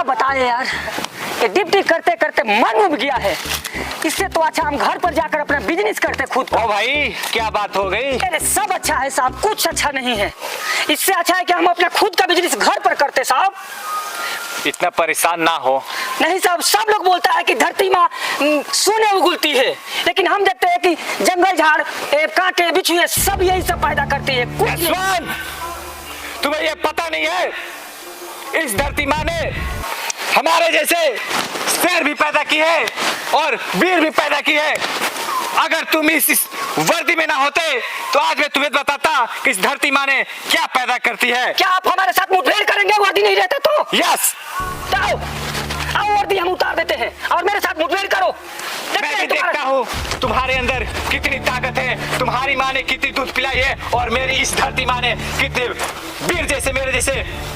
क्या बताएं यार, ये ड्यूटी करते करते मन उब गया है। इससे तो अच्छा हम घर पर जाकर अपना बिजनेस करते खुद को। ओ भाई क्या बात हो गई? अरे सब अच्छा है साहब, कुछ अच्छा नहीं है। इससे अच्छा है कि हम अपना खुद का बिजनेस घर पर करते साहब। इतना परेशान ना हो। नहीं साहब, सब लोग बोलता है कि धरती माँ सोने उगलती है, लेकिन हम देखते हैं कि जंगल झाड़ कांटे बिछुए सब यही सब पैदा करती है। कुछ नहीं। तुम्हें ये पता नहीं है, इस धरती माँ ने हमारे जैसे शेर भी पैदा की है और वीर भी पैदा की है। अगर तुम इस वर्दी में ना होते तो आज मैं तुम्हें बताता कि इस धरती माँ ने क्या पैदा करती है। क्या आप हमारे साथ मुठभेड़ करेंगे वर्दी नहीं रहते तो? यस। आओ आओ, वर्दी हम उतार देते हैं और मेरे साथ मुठभेड़ करो। मैं भी देखता हूँ तुम्हारे अंदर कितनी ताकत है, तुम्हारी माँ ने कितनी दूध पिलाई है और मेरी इस धरती माँ ने कितने वीर जैसे मेरे जैसे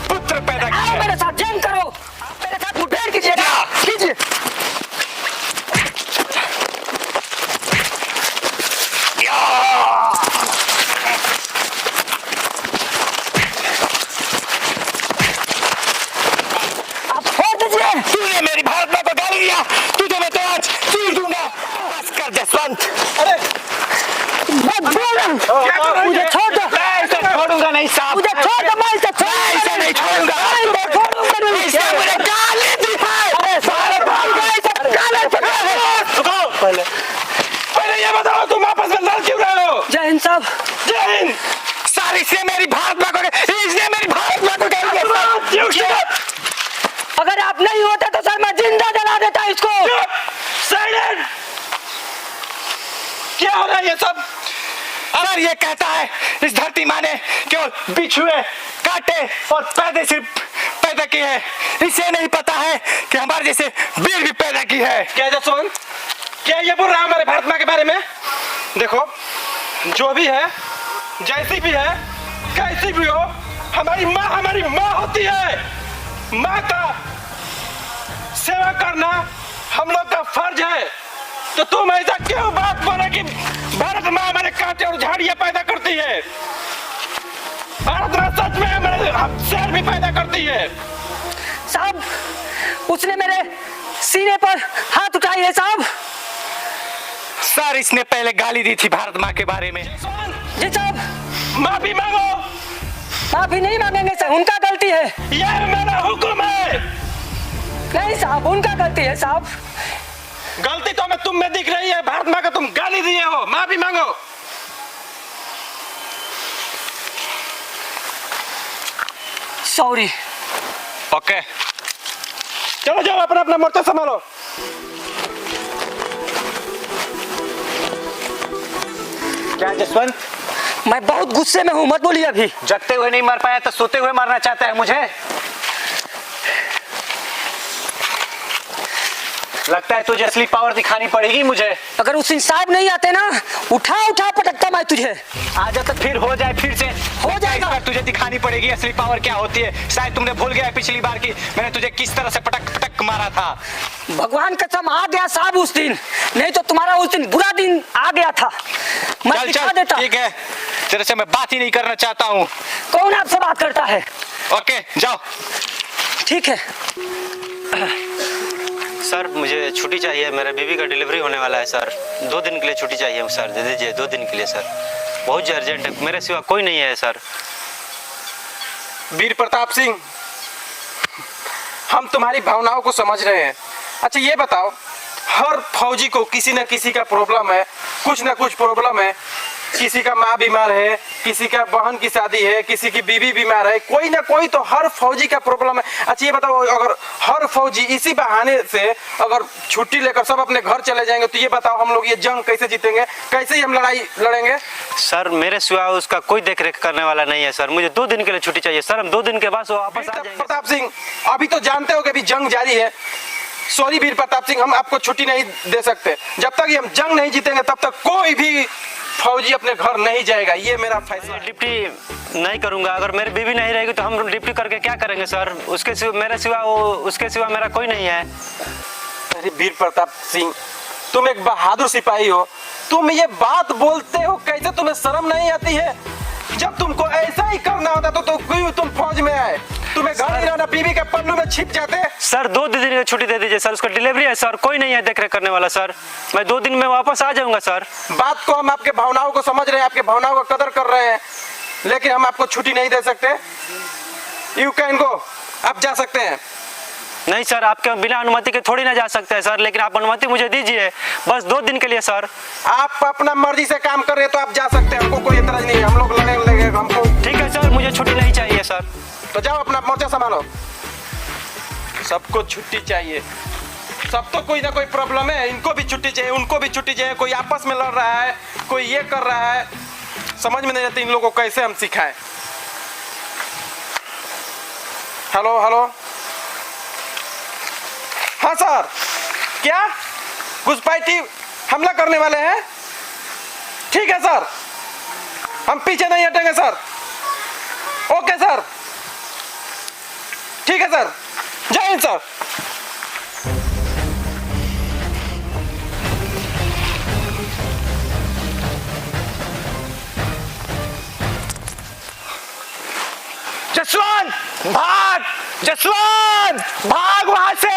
पुत्र पैदा किए हैं। मेरे साथ जंग करो, मेरे साथ मुठभेड़ कीजिएगा। कीजिए। आप छोड़ दीजिए। तूने मेरी भारत माँ को गाली दिया, तुझे मैं तो आज चीर दूंगा। बस कर जसवंत। अरे मुझे छोड़ दो। मैं इसे छोड़ूंगा नहीं साहब, मुझे छोड़ दो, मैं इसे नहीं छोड़ूंगा। इसने मुझे गाली दी है। अरे सारे भाई पहले ये बताओ तुम आपस में लड़ क्यों रहे हो? जय हिंद साहब। जय हिंद। सर इसने मेरी भारत माँ को अगर आप नहीं होते तो सर मैं जिंदा जला देता इसको। साइलेंट। क्या हो रहा है ये सब? अगर ये कहता है इस धरती माँ ने केवल बिछुए काटे और पैदे सिर्फ पैदा की है, इसे नहीं पता है कि हमारे जैसे वीर भी पैदा की है। क्या जसवंत, क्या ये बोल रहा है हमारे भारत माँ के बारे में? देखो जो भी है, जैसी भी है, कैसी भी हो, हमारी माँ होती है। माँ का सेवा करना हम लोग का फर्ज है। तो तुम ऐसा क्यों बात बोले कि भारत माँ हमारे कांटे और झाड़ियाँ पैदा करती है? भारत माँ सच में हमारे शेर भी पैदा करती है। साहब उसने मेरे सीने पर हाथ उठाई है साहब। सर इसने पहले गाली दी थी भारत माँ के बारे में। जी साहब। माफी मांगो। माफी नहीं मांगेंगे सर, उनका गलती है। यह मेरा हुक्म है। नहीं साहब, उनका गलती है साहब। गलती तो हमें तुम में दिख रही है। भारत माँ को तुम गाली दिए हो, माफी मांगो। सॉरी। ओके चलो जाओ, अपना अपना मोर्चा संभालो। क्या जसवंत, मैं बहुत गुस्से में हूँ, मत बोलिए अभी। जगते हुए नहीं मर पाया तो सोते हुए मरना चाहता है मुझे? लगता है तुझे असली पावर दिखानी पड़ेगी मुझे। अगर उस दिन साहब नहीं आते ना, उठा उठा पटकता मैं तुझे। आजा तो फिर हो जाए, फिर से हो जाएगा। इस बार तुझे दिखानी पड़ेगी असली पावर क्या होती है। शायद तुमने भूल गया पिछली बार की मैंने तुझे किस तरह से पटक पटक मारा था। भगवान कसम आ गया साहब उस दिन, नहीं तो तुम्हारा उस दिन बुरा दिन आ गया था। मैं चल दिखा चल देता। ठीक है, तेरे से मैं बात ही नहीं करना चाहता हूँ। कौन आपसे बात करता है? ओके जाओ। ठीक है। सर मुझे छुट्टी चाहिए, मेरे बेबी का डिलीवरी होने वाला है सर। 2 दिन के लिए छुट्टी चाहिए सर, दे दीजिए 2 दिन के लिए सर, बहुत अर्जेंट है, मेरे सिवा कोई नहीं है सर। वीर प्रताप सिंह, हम तुम्हारी भावनाओं को समझ रहे हैं। अच्छा ये बताओ, हर फौजी को किसी न किसी का प्रॉब्लम है, कुछ ना कुछ प्रॉब्लम है। किसी का माँ बीमार है, किसी का बहन की शादी है, किसी की बीवी बीमार है, कोई ना कोई तो हर फौजी का प्रॉब्लम है। अच्छा ये बताओ, अगर हर फौजी इसी बहाने से अगर छुट्टी लेकर सब अपने घर चले जाएंगे तो ये बताओ हम लोग ये जंग कैसे जीतेंगे, कैसे ही हम लड़ाई लड़ेंगे? सर मेरे सिवा उसका कोई देख रेख करने वाला नहीं है सर, मुझे 2 दिन के लिए छुट्टी चाहिए सर। हम 2 दिन के बाद वापस आ जाएंगे। प्रताप सिंह, अभी तो जानते हो कि अभी जंग जारी है। सॉरी वीर प्रताप सिंह, हम आपको छुट्टी नहीं दे सकते। जब तक हम जंग नहीं जीतेंगे तब तक कोई भी फौजी अपने घर नहीं जाएगा, ये मेरा फैसला है। ड्यूटी नहीं करूंगा, अगर मेरी बीवी नहीं रहेगी तो हम ड्यूटी करके क्या करेंगे सर? उसके सिवा मेरे सिवा उसके सिवा मेरा कोई नहीं है। अरे वीर प्रताप सिंह, तुम एक बहादुर सिपाही हो, तुम ये बात बोलते हो, कैसे तुम्हें शर्म नहीं आती है? जब तुमको ऐसा ही करना होता तो क्यों तुम फौज में आए? तुम्हें घर ही रहना, बीवी के पल्लू में छिप जाते। सर 2 दिन की छुट्टी दे दीजिए सर, उसका डिलीवरी है सर, कोई नहीं है देख रेख करने वाला सर। मैं 2 दिन में वापस आ जाऊंगा सर। बात को हम आपके भावनाओं को समझ रहे हैं, आपके भावनाओं का कदर कर रहे हैं, लेकिन हम आपको छुट्टी नहीं दे सकते। यू कैन गो, आप जा सकते हैं। नहीं सर, आपके बिना अनुमति के थोड़ी ना जा सकते हैं सर, लेकिन आप अनुमति मुझे दीजिए बस 2 दिन के लिए सर। आप अपना मर्जी से काम कर रहे हैं तो आप जा सकते हैं, हमको कोई एतराज नहीं है, हम लोग लड़ेंगे हमको। ठीक है सर, मुझे छुट्टी नहीं चाहिए सर। तो जाओ अपना मोर्चा संभालो। सबको छुट्टी चाहिए, सब तो कोई ना कोई प्रॉब्लम है, इनको भी छुट्टी चाहिए, उनको भी छुट्टी चाहिए, कोई आपस में लड़ रहा है, कोई ये कर रहा है, समझ में नहीं आता इन लोगों को कैसे हम सिखाएं। हेलो हेलो, हाँ सर, क्या घुसपैठी हमला करने वाले हैं? ठीक है सर, हम पीछे नहीं हटेंगे सर। ओके सर, ठीक है सर, जय हिंद सर। जसवंत भाग, जसवंत भाग वहां से।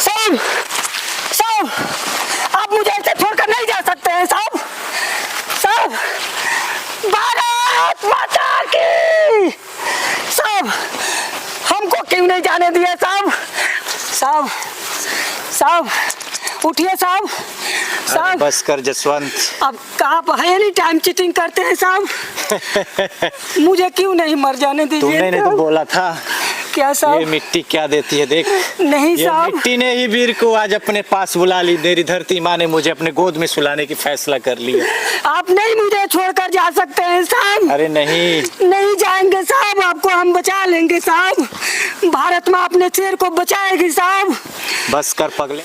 साहब, साहब, आप मुझे ऐसे छोड़कर नहीं जा सकते हैं साहब। साहब, भारत माता की। साहब, हमको क्यों नहीं जाने दिए साहब? साहब, साहब, उठिए साहब। साहब बस कर जसवंत। अब आप एनी टाइम चीटिंग करते हैं साहब। मुझे क्यों नहीं मर जाने दीजिए? तूने नहीं तो बोला था। क्या ये साहब? मिट्टी क्या देती है देख। नहीं ये साहब। मिट्टी ने ही वीर को आज अपने पास बुला ली। मेरी धरती माँ ने मुझे अपने गोद में सुलाने की फैसला कर लिया। आप नहीं मुझे छोड़कर जा सकते हैं साहब। अरे नहीं, नहीं जाएंगे साहब, आपको हम बचा लेंगे साहब। भारत माँ अपने शेर को बचाएगी साहब। बस कर पगले।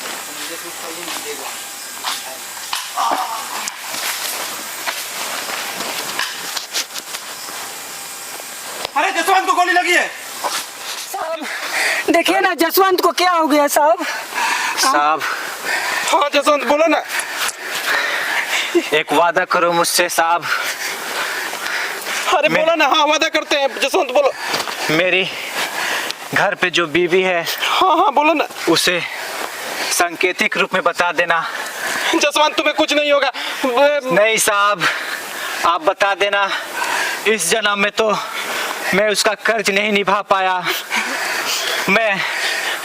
अरे जसवंत को गोली लगी है। साहब देखिए ना जसवंत को क्या हो गया साहब। साहब हाँ जसवंत बोलो ना। एक वादा करो मुझसे साहब। अरे बोलो ना। हाँ वादा करते हैं जसवंत, बोलो। मेरी घर पे जो बीवी है हाँ हाँ बोलो ना। उसे सांकेतिक रूप में बता देना। जसवंत तुम्हें कुछ नहीं होगा। नहीं साहब, आप बता देना। इस जन्म में तो मैं उसका कर्ज नहीं निभा पाया, मैं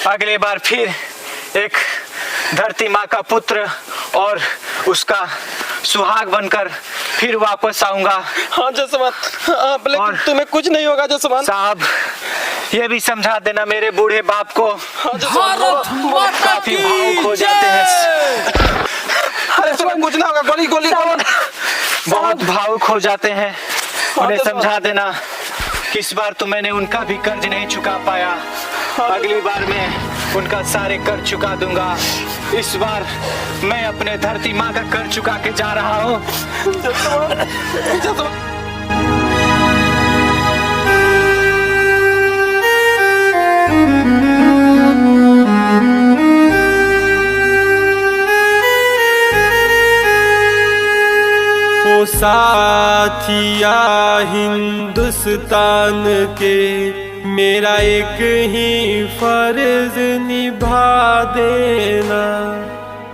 अगले बार फिर एक धरती माँ का पुत्र और उसका सुहाग बनकर फिर वापस आऊंगा। हाँ जसवंत, आप लेकिन तुम्हें कुछ नहीं होगा जसवंत। साहब ये भी समझा देना मेरे बूढ़े बाप को। हाँ जसवंत, काफी भावुक हो जाते हैं। अरे तुम्हें कुछ ना होगा। गोली गोली गोली। बहुत भावुक हो जाते हैं। उन्हें समझा देना कि इस बार तो मैंने उनका भी कर्ज नहीं चुका पाया, अगली बार मैं उनका सारे कर्ज चुका दूंगा। इस बार मैं अपने धरती माँ का कर्ज चुका के जा रहा हूँ। ओ साथिया हिंदुस्तान के, मेरा एक ही फर्ज निभा देना।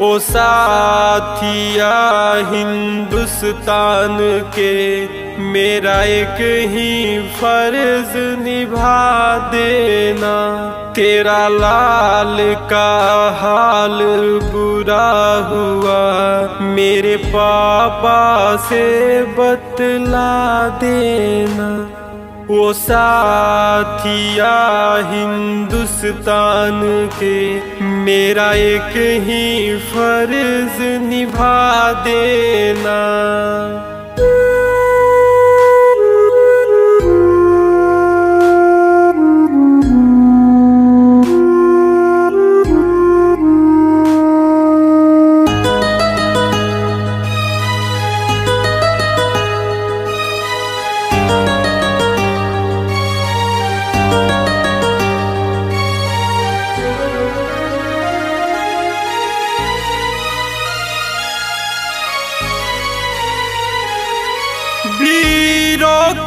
ओ साथिया हिंदुस्तान के, मेरा एक ही फर्ज निभा देना। तेरा लाल का हाल बुरा हुआ, मेरे पापा से बतला देना। वो साथिया हिंदुस्तान के, मेरा एक ही फर्ज निभा देना।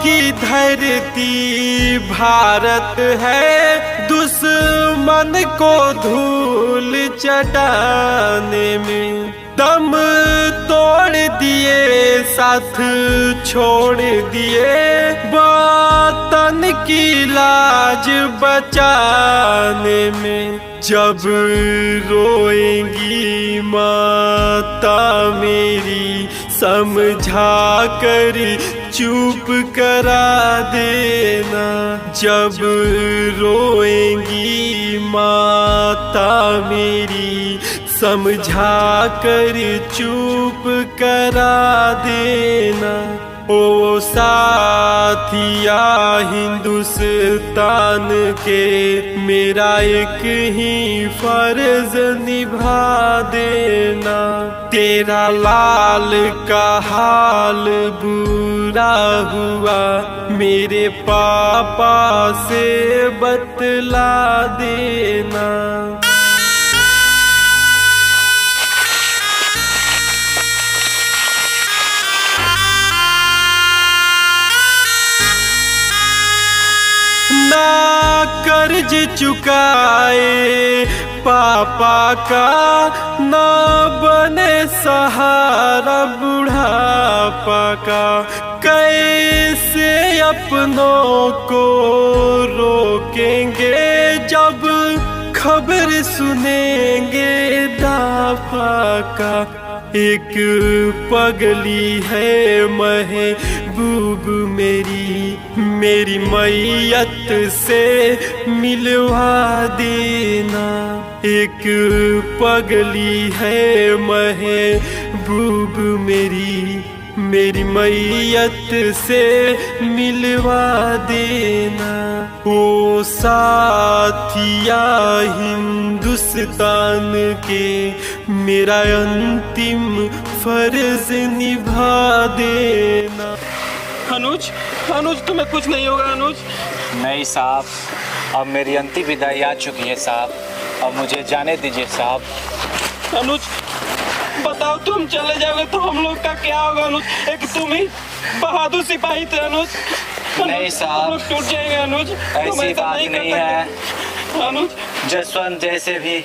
की धरती भारत है, दुश्मन को धूल चटाने में दम तोड़ दिए, साथ छोड़ दिए, वतन की लाज बचाने में। जब रोएंगी माता मेरी, समझा कर चुप करा देना। जब रोएंगी माता मेरी, समझा कर चुप करा देना। ओ साथिया हिंदुस्तान के, मेरा एक ही फर्ज निभा देना। तेरा लाल का हाल बुरा हुआ, मेरे पापा से बतला देना। ना कर्ज चुकाए पापा का, ना बने सहारा बुढ़ापा का। कैसे अपनों को रोकेंगे जब खबर सुनेंगे दाफा का। एक पगली है महबूब मेरी, मेरी मैयत से मिलवा देना। एक पगली है महबूब मेरी, मेरी मैयत से मिलवा देना। ओ साथिया हिंदुस्तान के, मेरा अंतिम फर्ज निभा देना। अनुज, अनुज तुम्हें कुछ नहीं होगा अनुज। नहीं साहब, अब मेरी अंतिम विदाई आ चुकी है साहब, अब मुझे जाने दीजिए साहब। अनुज बताओ, तुम चले जाओगे तो हम लोग का क्या होगा अनुज? एक तुम ही बहादुर सिपाही थे अनुज। नहीं साहब, हम लोग टूट जाएंगे अनुज। ऐसी बात नहीं है अनुज। जसवंत जैसे भी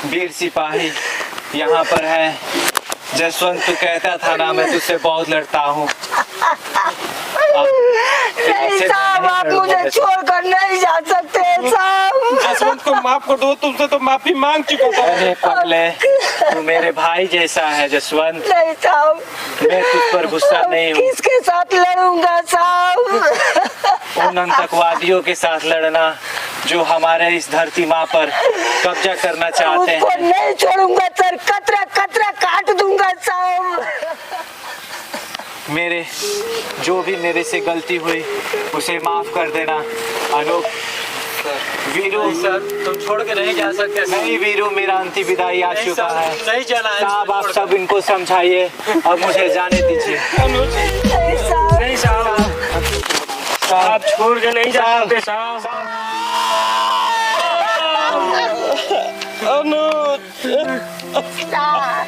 वीर सिपाही यहाँ पर है। जसवंत तू कहता था ना, मैं तुझसे बहुत लड़ता हूँ। नहीं साहब, आप मुझे छोड़कर नहीं जा सकते साहब। जसवंत को माफ कर दो, तुमसे तो माफी मांग चुका था। अरे पगले, तू मेरे भाई जैसा है जसवंत, नहीं साहब, मैं तुझ पर गुस्सा नहीं हूँ। किसके साथ लड़ूंगा साहब? उन आतंकवादियों के साथ लड़ना जो हमारे इस धरती माँ पर कब्जा करना चाहते उसको हैं। नहीं छोड़ूंगा सर, कतरा कतरा काट दूंगा साहब। मेरे जो भी मेरे से गलती हुई उसे माफ कर देना। अनूप, वीरू सर तुम छोड़ के नहीं जा सकते। नहीं वीरू, मेरा अंतिम विदाई आ चुका है। नहीं जाना है साहब आप सब इनको समझाइए, अब मुझे जाने दीजिए। नहीं साहब, नहीं साहब, आप छोड़ के नहीं जा सकते साहब। अनुज, साहब।